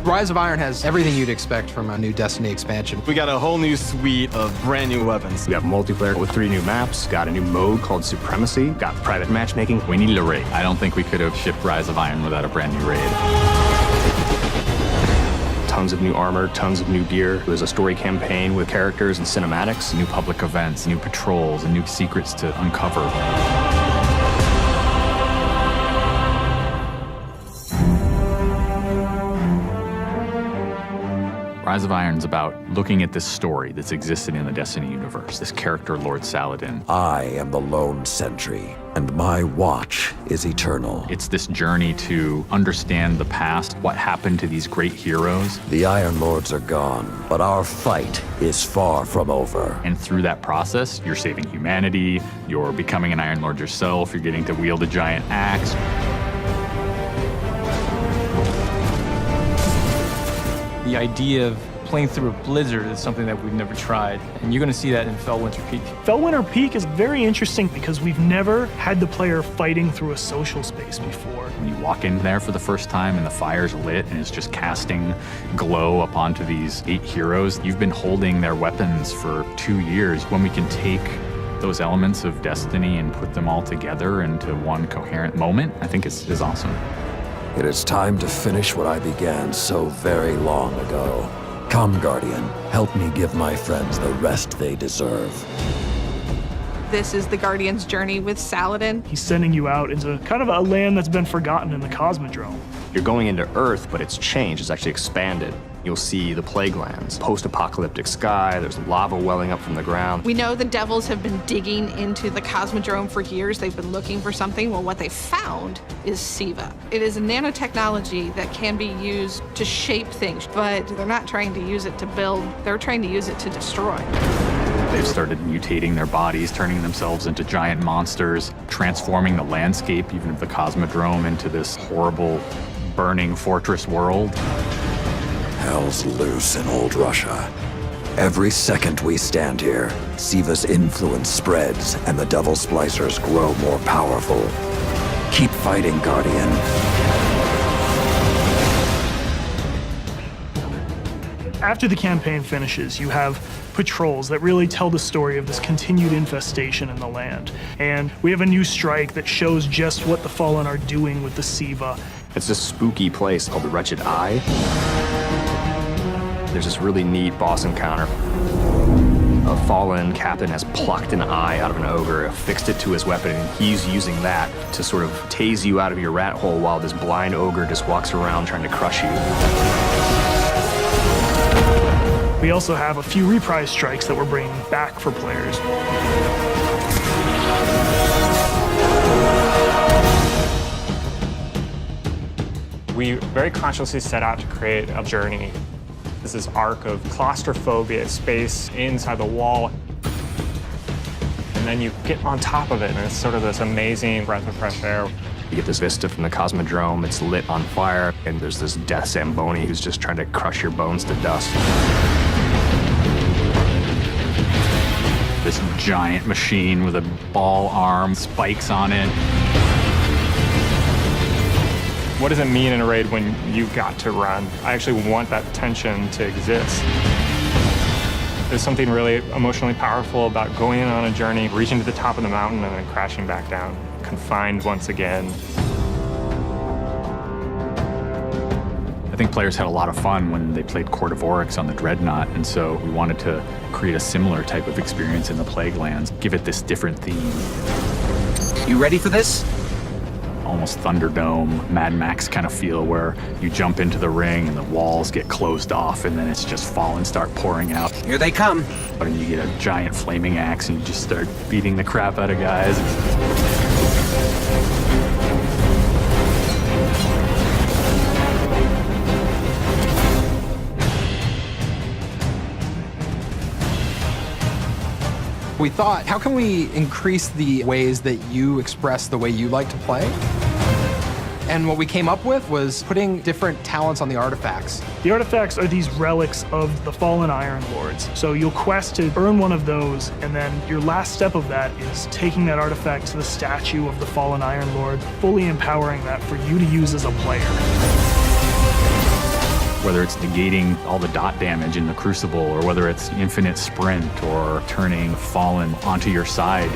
Rise of Iron has everything you'd expect from a new Destiny expansion. We got a whole new suite of brand new weapons. We have multiplayer with 3 new maps, got a new mode called Supremacy, got private matchmaking. We needed a raid. I don't think we could have shipped Rise of Iron without a brand new raid. Tons of new armor, tons of new gear. There's a story campaign with characters and cinematics. New public events, new patrols, and new secrets to uncover. Rise of Iron's about looking at this story that's existed in the Destiny universe, this character, Lord Saladin. I am the lone sentry, and my watch is eternal. It's this journey to understand the past, what happened to these great heroes. The Iron Lords are gone, but our fight is far from over. And through that process, you're saving humanity, you're becoming an Iron Lord yourself, you're getting to wield a giant axe. The idea of playing through a blizzard is something that we've never tried, and you're going to see that in Fellwinter Peak. Fellwinter Peak is very interesting because we've never had the player fighting through a social space before. When you walk in there for the first time and the fire's lit and it's just casting glow up onto these 8 heroes, you've been holding their weapons for 2 years. When we can take those elements of Destiny and put them all together into one coherent moment, I think is awesome. It is time to finish what I began so very long ago. Come, Guardian, help me give my friends the rest they deserve. This is the Guardian's journey with Saladin. He's sending you out into kind of a land that's been forgotten in the Cosmodrome. You're going into Earth, but it's changed. It's actually expanded. You'll see the plague lands, post-apocalyptic sky, there's lava welling up from the ground. We know the Devils have been digging into the Cosmodrome for years. They've been looking for something. Well, what they found is SIVA. It is a nanotechnology that can be used to shape things, but they're not trying to use it to build, they're trying to use it to destroy. They've started mutating their bodies, turning themselves into giant monsters, transforming the landscape, even of the Cosmodrome, into this horrible, burning fortress world. Hell's loose in old Russia. Every second we stand here, SIVA's influence spreads and the Devil Splicers grow more powerful. Keep fighting, Guardian. After the campaign finishes, you have patrols that really tell the story of this continued infestation in the land. And we have a new strike that shows just what the Fallen are doing with the SIVA. It's this spooky place called the Wretched Eye. There's this really neat boss encounter. A fallen captain has plucked an eye out of an ogre, affixed it to his weapon, and he's using that to sort of tase you out of your rat hole while this blind ogre just walks around trying to crush you. We also have a few reprise strikes that we're bringing back for players. We very consciously set out to create a journey. This is arc of claustrophobia, space inside the wall. And then you get on top of it, and it's sort of this amazing breath of fresh air. You get this vista from the Cosmodrome, it's lit on fire, and there's this death Zamboni who's just trying to crush your bones to dust. This giant machine with a ball arm, spikes on it. What does it mean in a raid when you got to run? I actually want that tension to exist. There's something really emotionally powerful about going on a journey, reaching to the top of the mountain, and then crashing back down, confined once again. I think players had a lot of fun when they played Court of Oryx on the Dreadnought, and so we wanted to create a similar type of experience in the Plague Lands, give it this different theme. You ready for this? Almost Thunderdome, Mad Max kind of feel, where you jump into the ring and the walls get closed off and then it's just fallen start pouring out. Here they come. And you get a giant flaming axe and you just start beating the crap out of guys. We thought, how can we increase the ways that you express the way you like to play? And what we came up with was putting different talents on the artifacts. The artifacts are these relics of the fallen Iron Lords. So you'll quest to earn one of those, and then your last step of that is taking that artifact to the statue of the fallen Iron Lord, fully empowering that for you to use as a player. Whether it's negating all the dot damage in the Crucible, or whether it's infinite sprint, or turning Fallen onto your side.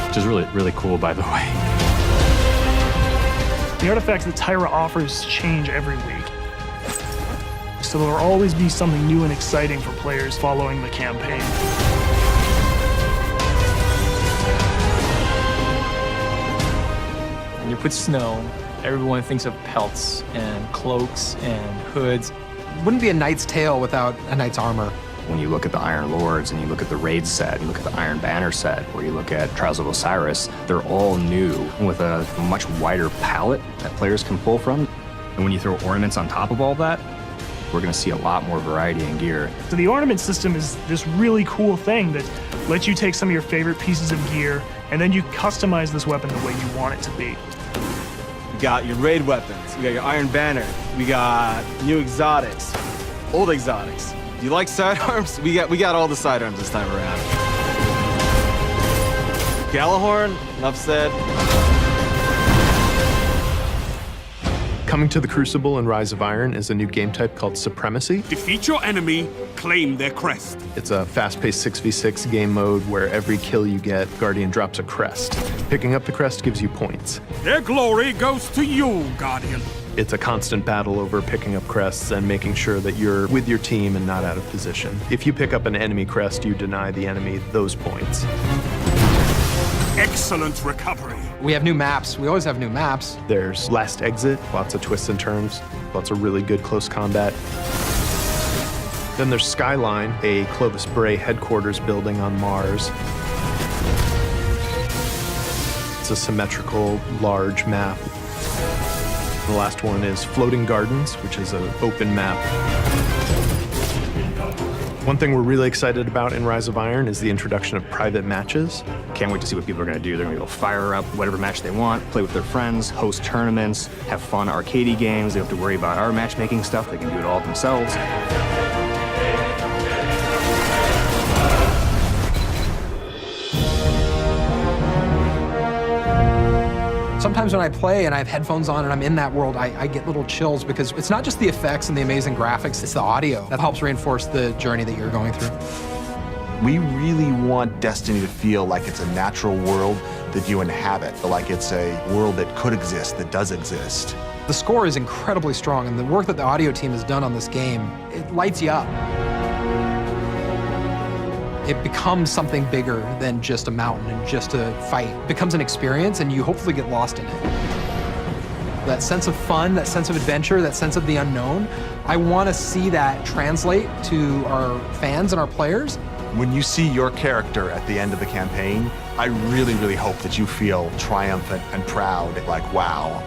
Which is really, really cool, by the way. The artifacts that Tyra offers change every week. So there will always be something new and exciting for players following the campaign. When you put snow, everyone thinks of pelts and cloaks and hoods. Wouldn't be a knight's tale without a knight's armor. When you look at the Iron Lords and you look at the Raid set, you look at the Iron Banner set, or you look at Trials of Osiris, they're all new with a much wider palette that players can pull from. And when you throw ornaments on top of all that, we're going to see a lot more variety in gear. So the ornament system is this really cool thing that lets you take some of your favorite pieces of gear and then you customize this weapon the way you want it to be. We got your raid weapons, we got your Iron Banner, we got new exotics, old exotics. Do you like sidearms? We got all the sidearms this time around. Gallahorn, enough said. Coming to the Crucible and Rise of Iron is a new game type called Supremacy. Defeat your enemy, claim their crest. It's a fast-paced 6v6 game mode where every kill you get, Guardian drops a crest. Picking up the crest gives you points. Their glory goes to you, Guardian. It's a constant battle over picking up crests and making sure that you're with your team and not out of position. If you pick up an enemy crest, you deny the enemy those points. Excellent recovery. We have new maps. We always have new maps. There's Last Exit, lots of twists and turns, lots of really good close combat. Then there's Skyline, a Clovis Bray headquarters building on Mars. It's a symmetrical, large map. The last one is Floating Gardens, which is an open map. One thing we're really excited about in Rise of Iron is the introduction of private matches. Can't wait to see what people are going to do. They're going to go fire up whatever match they want, play with their friends, host tournaments, have fun arcadey games. They don't have to worry about our matchmaking stuff. They can do it all themselves. Sometimes when I play and I have headphones on and I'm in that world, I get little chills because it's not just the effects and the amazing graphics, it's the audio that helps reinforce the journey that you're going through. We really want Destiny to feel like it's a natural world that you inhabit, like it's a world that could exist, that does exist. The score is incredibly strong, and the work that the audio team has done on this game, it lights you up. It becomes something bigger than just a mountain and just a fight. It becomes an experience, and you hopefully get lost in it. That sense of fun, that sense of adventure, that sense of the unknown, I want to see that translate to our fans and our players. When you see your character at the end of the campaign, I really, really hope that you feel triumphant and proud, like, wow,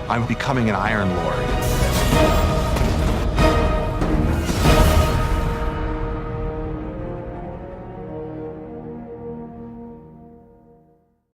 I'm becoming an Iron Lord.